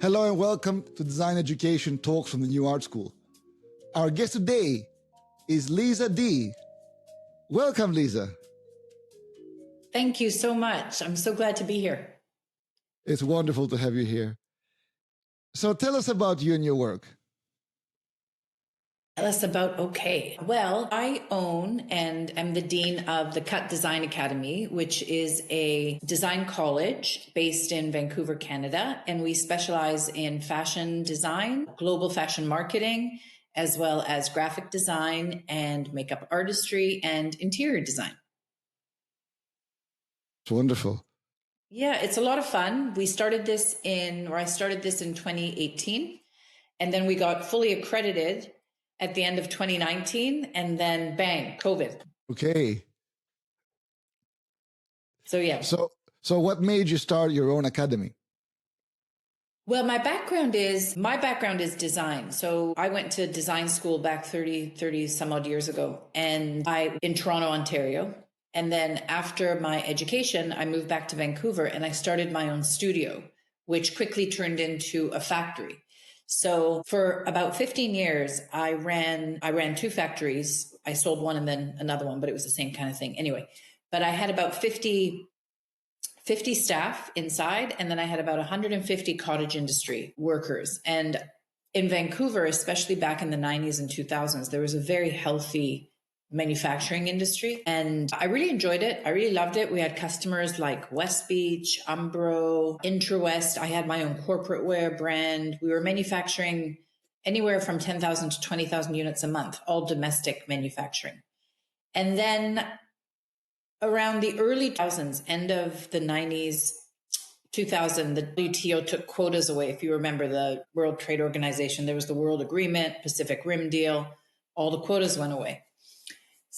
Hello and welcome to Design Education Talks from the New Art School. Our guest today is Liza D. Welcome, Liza. Thank you so much. I'm so glad to be here. It's wonderful to have you here. So tell us about you and your work. Well, I own and am the dean of the Cut Design Academy, which is a design college based in Vancouver, Canada. And we specialize in fashion design, global fashion marketing, as well as graphic design and makeup artistry and interior design. It's wonderful. Yeah, it's a lot of fun. I started this in 2018, and then we got fully accredited at the end of 2019, and then bang, COVID. Okay. So yeah. So what made you start your own academy? Well, my background is design. So I went to design school back 30 some odd years ago, and in Toronto, Ontario. And then after my education, I moved back to Vancouver and I started my own studio, which quickly turned into a factory. So for about 15 years, I ran two factories. I sold one and then another one, but it was the same kind of thing. Anyway, but I had about 50 staff inside, and then I had about 150 cottage industry workers. And in Vancouver, especially back in the 90s and 2000s, there was a very healthy manufacturing industry. And I really enjoyed it. I really loved it. We had customers like West Beach, Umbro, Intrawest. I had my own corporate wear brand. We were manufacturing anywhere from 10,000 to 20,000 units a month, all domestic manufacturing. And then around the early 2000s, end of the 90s, 2000, the WTO took quotas away. If you remember the World Trade Organization, there was the World Agreement, Pacific Rim deal, all the quotas went away.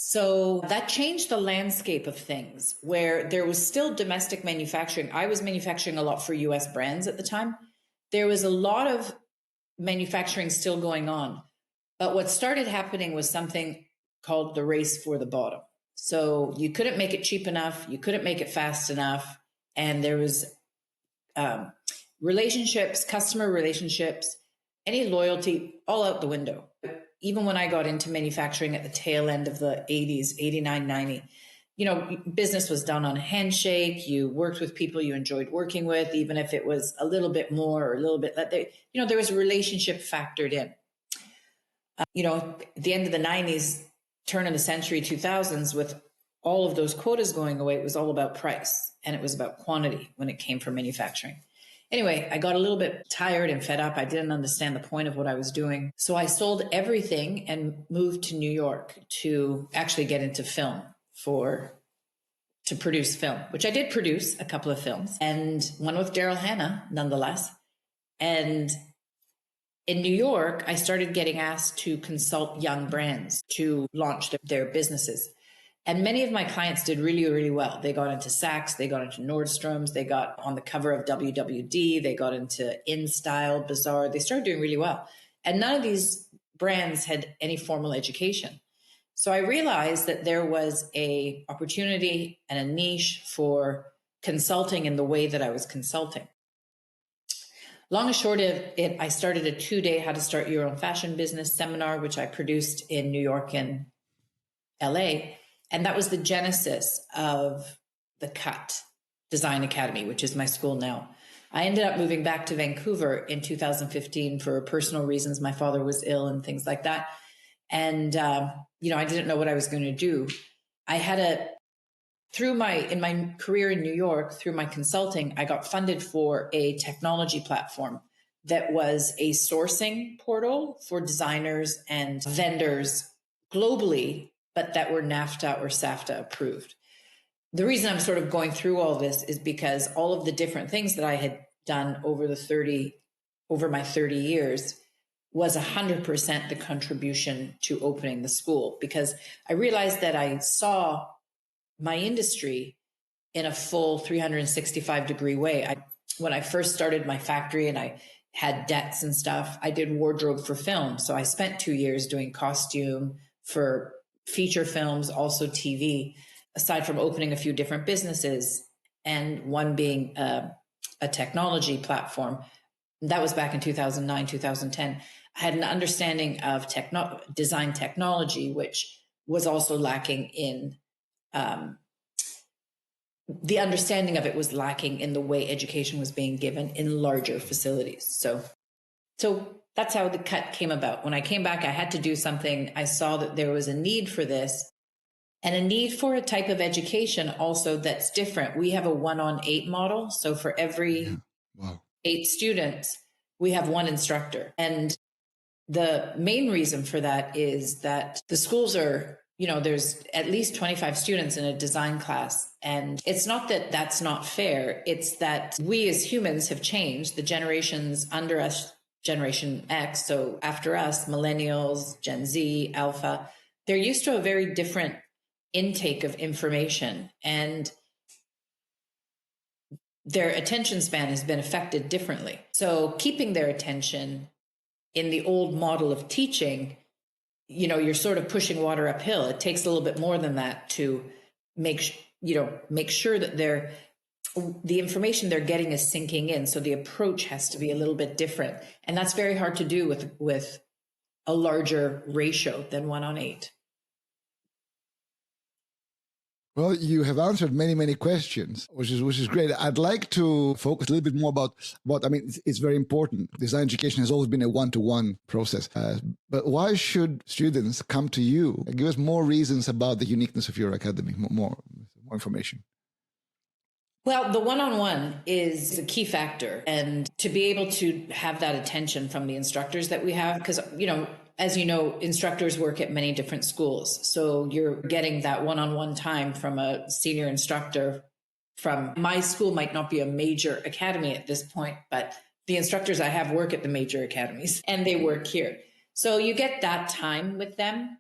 So that changed the landscape of things, where there was still domestic manufacturing. I was manufacturing a lot for US brands at the time. There was a lot of manufacturing still going on. But what started happening was something called the race for the bottom. So you couldn't make it cheap enough, you couldn't make it fast enough, and there was relationships, customer relationships, any loyalty, all out the window. Even when I got into manufacturing at the tail end of the 80s, 89, 90, business was done on a handshake. You worked with people you enjoyed working with, even if it was a little bit more or a little bit, there was a relationship factored in. At the end of the 90s, turn of the century, 2000s, with all of those quotas going away, it was all about price and it was about quantity when it came from manufacturing. Anyway, I got a little bit tired and fed up. I didn't understand the point of what I was doing. So I sold everything and moved to New York to actually get into film to produce film, which I did produce a couple of films, and one with Daryl Hannah, nonetheless. And in New York, I started getting asked to consult young brands to launch their businesses. And many of my clients did really, really well. They got into Saks, they got into Nordstrom's, they got on the cover of WWD, they got into InStyle, Bazaar. They started doing really well. And none of these brands had any formal education. So I realized that there was an opportunity and a niche for consulting in the way that I was consulting. Long and short of it, I started a 2-day how to start your own fashion business seminar, which I produced in New York and LA. And that was the genesis of the Cut Design Academy, which is my school now. I ended up moving back to Vancouver in 2015 for personal reasons. My father was ill and things like that. And, I didn't know what I was going to do. I had in my career in New York, through my consulting, I got funded for a technology platform that was a sourcing portal for designers and vendors globally, but that were NAFTA or SAFTA approved. The reason I'm sort of going through all this is because all of the different things that I had done over my 30 years was 100% the contribution to opening the school, because I realized that I saw my industry in a full 365-degree way. When I first started my factory and I had debts and stuff, I did wardrobe for film. So I spent 2 years doing costume for feature films, also TV, aside from opening a few different businesses, and one being a technology platform. That was back in 2009, 2010. I had an understanding of design technology, which was also lacking in the understanding of it was lacking in the way education was being given in larger facilities. So that's how the cut came about. When I came back, I had to do something. I saw that there was a need for this and a need for a type of education also that's different. We have a 1-on-8 model. So for every 8 students, we have one instructor. And the main reason for that is that the schools are, there's at least 25 students in a design class. And it's not that that's not fair. It's that we as humans have changed. The generations under us, Generation X, so after us, millennials, Gen Z, Alpha, they're used to a very different intake of information. And their attention span has been affected differently. So keeping their attention in the old model of teaching, you're sort of pushing water uphill. It takes a little bit more than that to make sure that the information they're getting is sinking in. So the approach has to be a little bit different. And that's very hard to do with a larger ratio than 1-on-8. Well, you have answered many, many questions, which is great. I'd like to focus a little bit more about it's very important. Design education has always been a one-to-one process. But why should students come to you? Give us more reasons about the uniqueness of your academy, more information. Well, the one-on-one is a key factor. And to be able to have that attention from the instructors that we have, because, as you know, instructors work at many different schools. So you're getting that one-on-one time from a senior instructor from my school. Might not be a major academy at this point, but the instructors I have work at the major academies and they work here. So you get that time with them.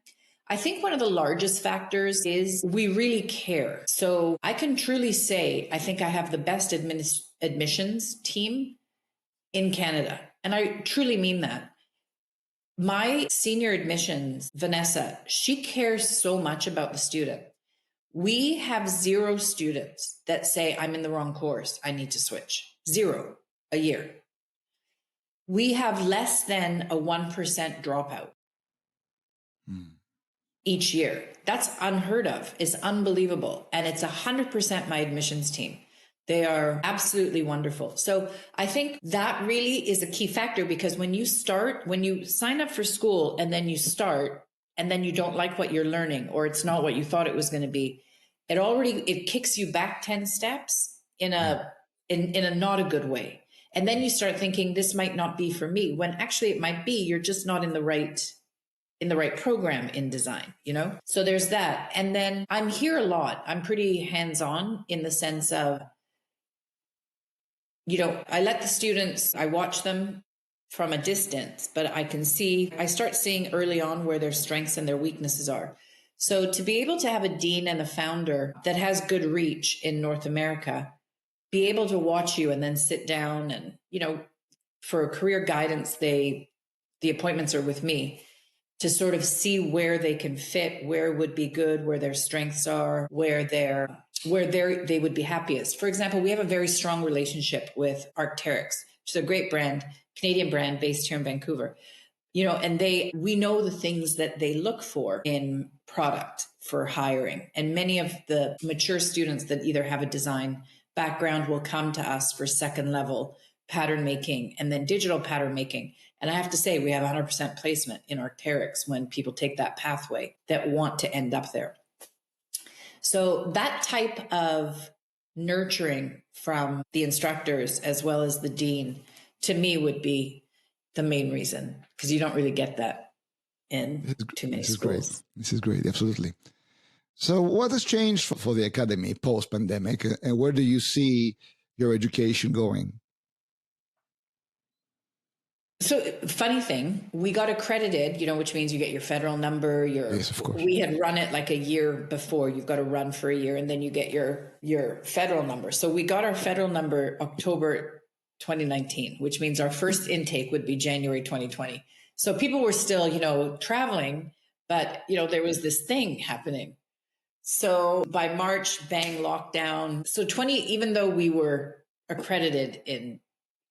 I think one of the largest factors is we really care. So I can truly say, I think I have the best admissions team in Canada. And I truly mean that. My senior admissions, Vanessa, she cares so much about the student. We have 0 students that say, I'm in the wrong course, I need to switch. 0 a year. We have less than a 1% dropout each year. That's unheard of. It's unbelievable. And it's 100% my admissions team. They are absolutely wonderful. So I think that really is a key factor, because when you sign up for school and then you start and then you don't like what you're learning, or it's not what you thought it was going to be, it kicks you back 10 steps in a not a good way. And then you start thinking this might not be for me, when actually it might be. You're just not in the right program in design, So there's that. And then I'm here a lot. I'm pretty hands-on in the sense of, I let the students, I watch them from a distance, but I start seeing early on where their strengths and their weaknesses are. So to be able to have a dean and a founder that has good reach in North America, be able to watch you and then sit down and, for career guidance, the appointments are with me to sort of see where they can fit, where would be good, where their strengths are, where they would be happiest. For example, we have a very strong relationship with Arc'teryx, which is a great brand, Canadian brand based here in Vancouver. And we know the things that they look for in product for hiring. And many of the mature students that either have a design background will come to us for second level pattern making and then digital pattern making. And I have to say, we have 100% placement in Arc'teryx when people take that pathway that want to end up there. So that type of nurturing from the instructors as well as the dean, to me, would be the main reason, because you don't really get that in too many schools. This is great. Absolutely. So what has changed for the academy post-pandemic, and where do you see your education going? So funny thing, we got accredited, which means you get your federal number. Yes, of course. We had run it like a year before. You've got to run for a year and then you get your federal number. So we got our federal number October 2019, which means our first intake would be January 2020. So people were still, traveling, but, there was this thing happening. So by March, bang, lockdown. So even though we were accredited in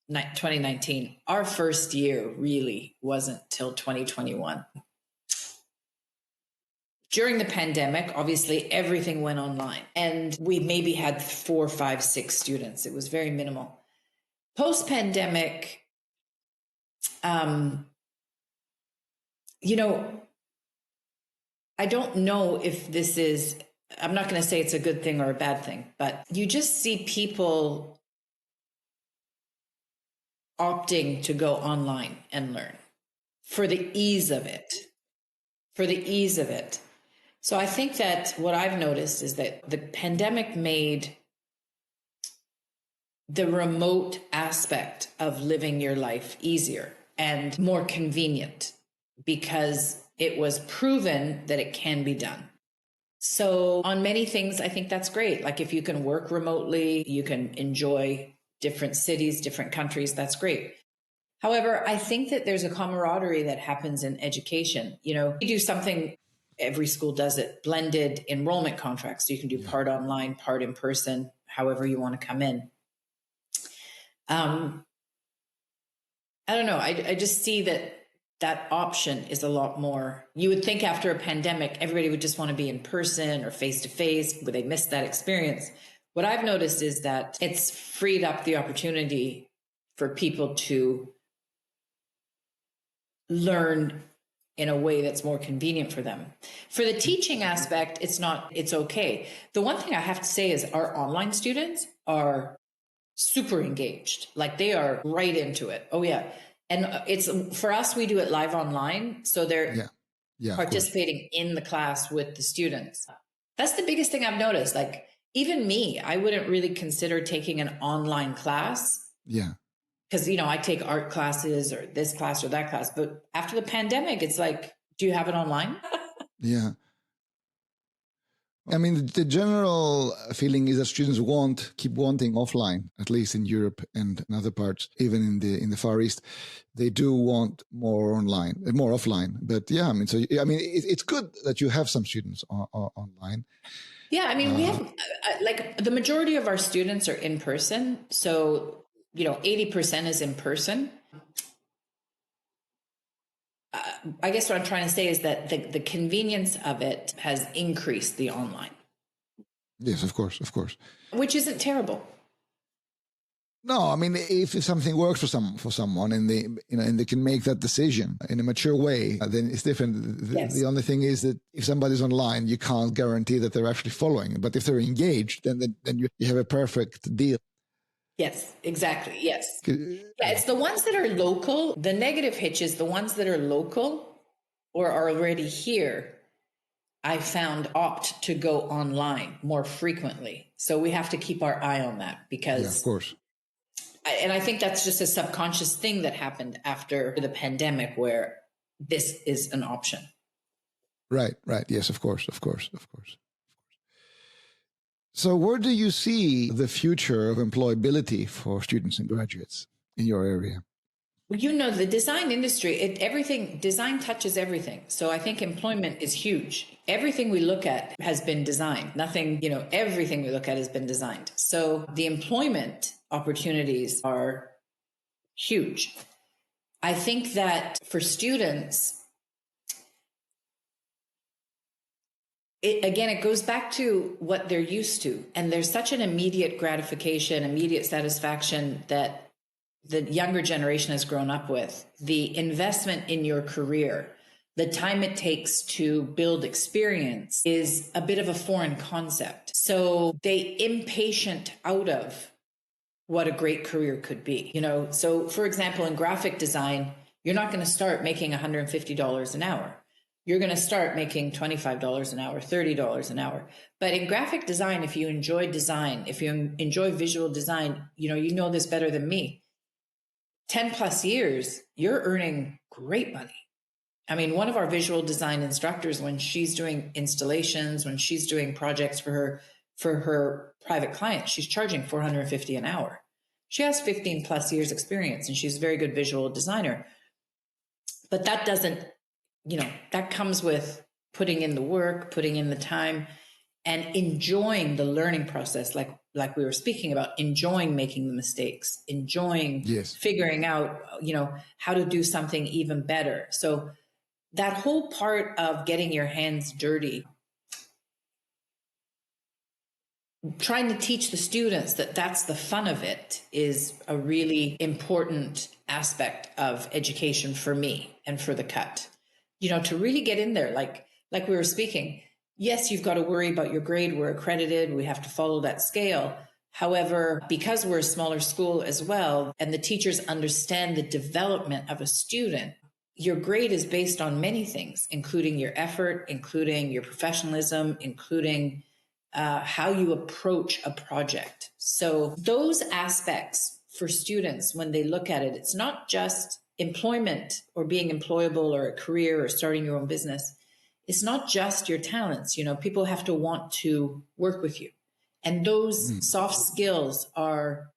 2019. Our first year really wasn't till 2021. During the pandemic, obviously everything went online, and we maybe had 4, 5, 6 students. It was very minimal. Post-pandemic, you know, I don't know if this is, I'm not going to say it's a good thing or a bad thing, but you just see people opting to go online and learn for the ease of it, So I think that what I've noticed is that the pandemic made the remote aspect of living your life easier and more convenient because it was proven that it can be done. So on many things, I think that's great. Like if you can work remotely, you can enjoy different cities, different countries, that's great. However, I think that there's a camaraderie that happens in education. You know, you do something, every school does it, blended enrollment contracts. So you can do part online, part in person, however you want to come in. I don't know. I just see that option is a lot more. You would think after a pandemic, everybody would just want to be in person or face to face, but they missed that experience. What I've noticed is that it's freed up the opportunity for people to learn in a way that's more convenient for them. For the teaching aspect, it's okay. The one thing I have to say is our online students are super engaged. Like they are right into it. Oh yeah. And it's for us, we do it live online. So they're participating in the class with the students. That's the biggest thing I've noticed. Like even me, I wouldn't really consider taking an online class. Yeah. Because, you know, I take art classes or this class or that class. But after the pandemic, it's like, do you have it online? Yeah. I mean, the general feeling is that students keep wanting offline, at least in Europe and in other parts, even in the Far East. They do want more offline. But yeah, I mean, it's good that you have some students online. Yeah, I mean, we have like the majority of our students are in person. So, you know, 80% is in person. I guess what I'm trying to say is that the convenience of it has increased the online. Yes, of course. Which isn't terrible. No, I mean, if something works for someone and they can make that decision in a mature way, then it's different. The only thing is that if somebody's online, you can't guarantee that they're actually following. But if they're engaged, then you have a perfect deal. Yes, exactly. Yes. Yeah, it's the ones that are local. The negative hitch is the ones that are local or are already here. I found opt to go online more frequently. So we have to keep our eye on that because, of course. And I think that's just a subconscious thing that happened after the pandemic where this is an option. Right. Yes, of course. So where do you see the future of employability for students and graduates in your area? Well, you know, the design industry, design touches everything. So I think employment is huge. Everything we look at has been designed. Everything we look at has been designed. So the employment opportunities are huge. I think that for students, it goes back to what they're used to. And there's such an immediate gratification, immediate satisfaction that the younger generation has grown up with. The investment in your career, the time it takes to build experience is a bit of a foreign concept. So they impatient out of what a great career could be. You know, so for example, in graphic design, you're not going to start making $150 an hour. You're going to start making $25 an hour, $30 an hour. But in graphic design, if you enjoy design, if you enjoy visual design, you know this better than me. 10 plus years, you're earning great money. I mean, one of our visual design instructors, when she's doing installations, when she's doing projects for her private clients, she's charging $450 an hour. She has 15 plus years experience and she's a very good visual designer. But that doesn't, that comes with putting in the work, putting in the time. and enjoying the learning process, like we were speaking about, enjoying making the mistakes, enjoying figuring out, how to do something even better. So that whole part of getting your hands dirty, trying to teach the students that that's the fun of it, is a really important aspect of education for me and for the cut. To really get in there, like we were speaking. Yes, you've got to worry about your grade. We're accredited. We have to follow that scale. However, because we're a smaller school as well, and the teachers understand the development of a student, your grade is based on many things, including your effort, including your professionalism, including how you approach a project. So those aspects for students, when they look at it, it's not just employment or being employable or a career or starting your own business. It's not just your talents. People have to want to work with you. And those soft skills are,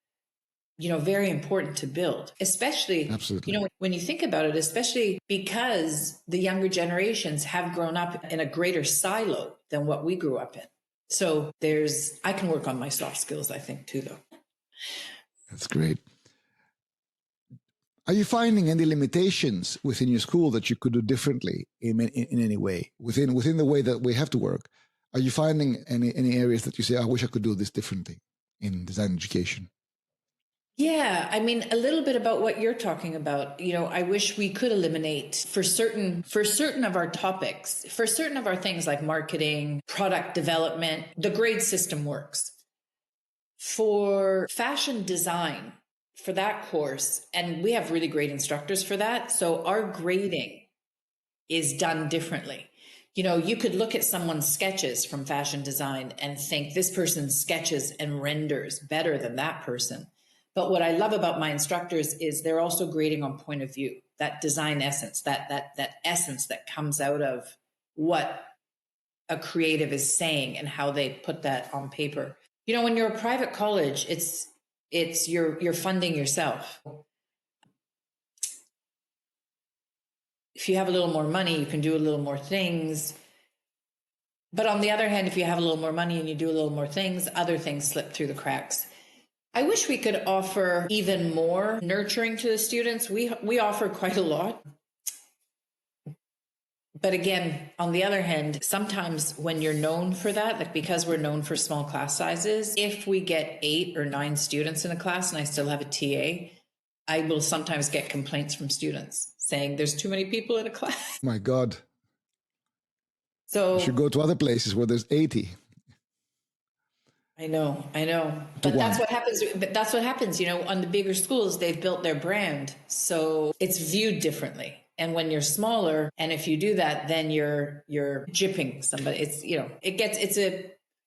very important to build, especially, Absolutely. When you think about it, especially because the younger generations have grown up in a greater silo than what we grew up in. So I can work on my soft skills, I think, too, though. That's great. Are you finding any limitations within your school that you could do differently in any way within the way that we have to work? Are you finding any areas that you say, I wish I could do this differently in design education? Yeah, I mean, a little bit about what you're talking about. I wish we could eliminate for certain of our topics, for certain of our things like marketing, product development, the grade system works. For fashion design, for that course, and we have really great instructors for that. So our grading is done differently. You could look at someone's sketches from fashion design and think this person sketches and renders better than that person. But what I love about my instructors is they're also grading on point of view, that design essence, that essence that comes out of what a creative is saying and how they put that on paper. When you're a private college, you're funding yourself. If you have a little more money, you can do a little more things. But on the other hand, if you have a little more money and you do a little more things, other things slip through the cracks. I wish we could offer even more nurturing to the students. We offer quite a lot. But again, on the other hand, sometimes when you're known for that, like because we're known for small class sizes, if we get 8 or 9 students in a class and I still have a TA, I will sometimes get complaints from students saying there's too many people in a class. My God. So you should go to other places where there's 80. I know. But that's what happens. On the bigger schools, they've built their brand. So it's viewed differently. And when you're smaller, and if you do that, then you're gypping somebody.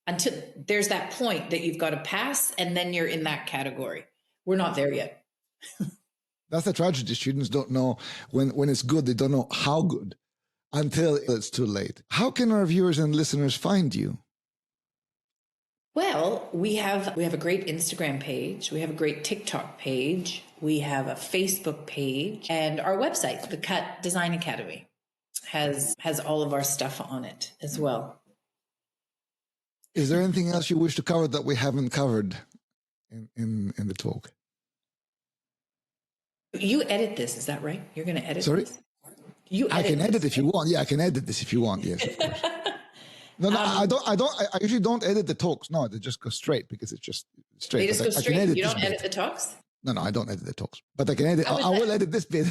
Until there's that point that you've got to pass, and then you're in that category. We're not there yet. That's the tragedy. Students don't know when it's good. They don't know how good until it's too late. How can our viewers and listeners find you? Well, we have a great Instagram page. We have a great TikTok page. We have a Facebook page, and our website, the Cut Design Academy, has all of our stuff on it as well. Is there anything else you wish to cover that we haven't covered in the talk? You edit this, is that right? You're going to edit Sorry? this? I can edit if you want. Yeah, I can edit this if you want. Yes, of course. No, I usually don't edit the talks. No, they just go straight because it's just straight. They just go straight. You don't edit the talks? No, I don't edit the talks, but I can edit. I will edit this bit.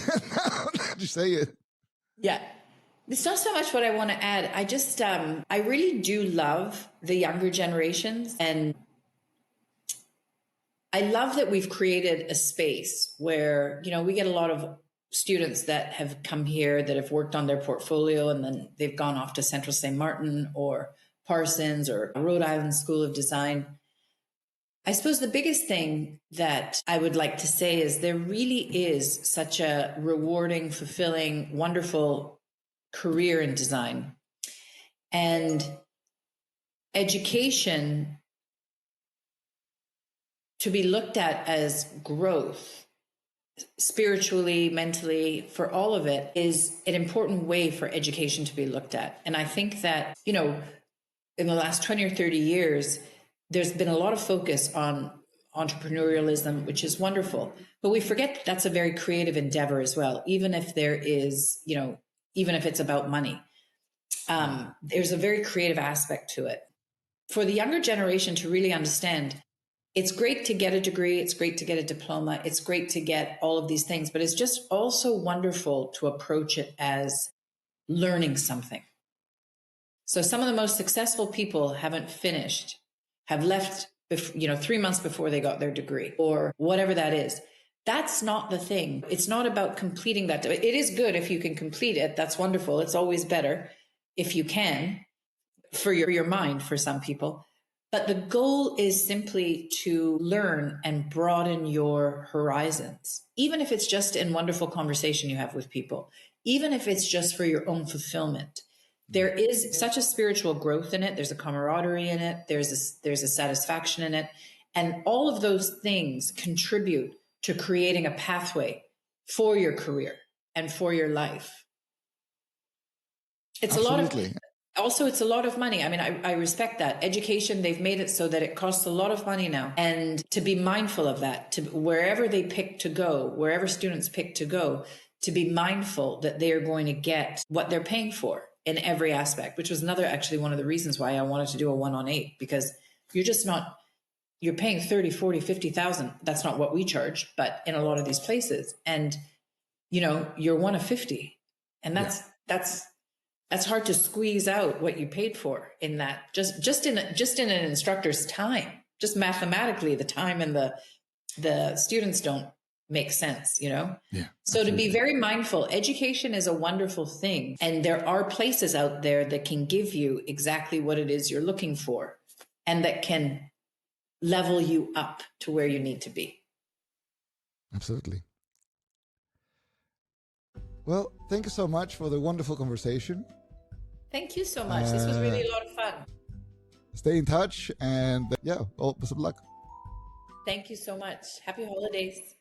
Just say it. Yeah. It's not so much what I want to add. I just, I really do love the younger generations. And I love that we've created a space where, we get a lot of students that have come here that have worked on their portfolio and then they've gone off to Central St. Martin or Parsons or Rhode Island School of Design. I suppose the biggest thing that I would like to say is there really is such a rewarding, fulfilling, wonderful career in design. And education to be looked at as growth, spiritually, mentally, for all of it, is an important way for education to be looked at. And I think that, in the last 20 or 30 years, there's been a lot of focus on entrepreneurialism, which is wonderful. But we forget that that's a very creative endeavor as well, even if there is, even if it's about money. There's a very creative aspect to it. For the younger generation to really understand, it's great to get a degree, it's great to get a diploma, it's great to get all of these things, but it's just also wonderful to approach it as learning something. So some of the most successful people haven't finished, have left, 3 months before they got their degree or whatever that is. That's not the thing. It's not about completing that. It is good if you can complete it. That's wonderful. It's always better if you can, for your mind, for some people. But the goal is simply to learn and broaden your horizons, even if it's just in wonderful conversation you have with people, even if it's just for your own fulfillment. There is such a spiritual growth in it. There's a camaraderie in it. There's a satisfaction in it. And all of those things contribute to creating a pathway for your career and for your life. It's Absolutely. it's a lot of money. I mean, I respect that. Education, they've made it so that it costs a lot of money now. And to be mindful of that, to wherever they pick to go, wherever students pick to go, to be mindful that they are going to get what they're paying for in every aspect, which was actually one of the reasons why I wanted to do a 1-on-8, because you're paying 30, 40, 50,000. That's not what we charge, but in a lot of these places. And, you're 1 of 50. And that's hard to squeeze out what you paid for in that, just in an instructor's time. Just mathematically, the time and the students don't make sense, Yeah. So absolutely. To be very mindful, education is a wonderful thing. And there are places out there that can give you exactly what it is you're looking for and that can level you up to where you need to be. Absolutely. Well, thank you so much for the wonderful conversation. Thank you so much. This was really a lot of fun. Stay in touch and all best of luck. Thank you so much. Happy holidays.